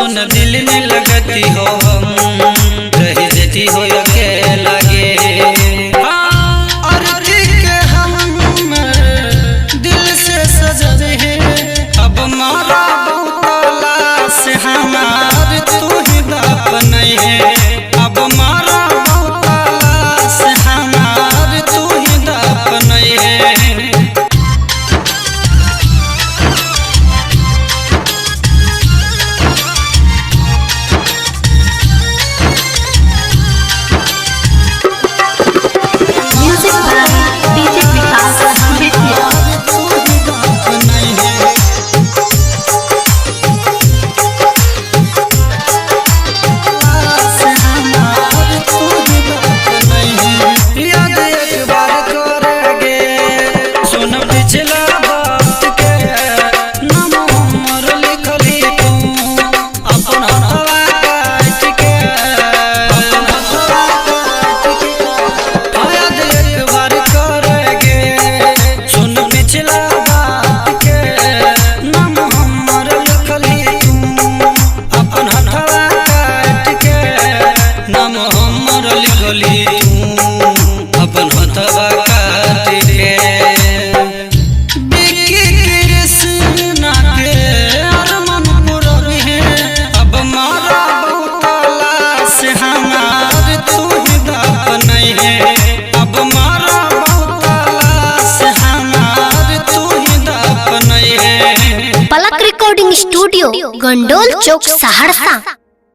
सुन दिल में लगती हो हम रह देती हो अकेला गे दिल से सजदे अब मारा बहुतला से हमार तू ही दफन है अब मारा बहुतला से हमार तू ही दफन है अपन हथवा काट के बिकी कृष्णा के अरमान पुरवी है अब मारा बहुतला से हमार तू ही दफन है अब मारा बहुतला से हमार तू ही दफन है। पलक रिकॉर्डिंग स्टूडियो गंडोल चौक सहरसा।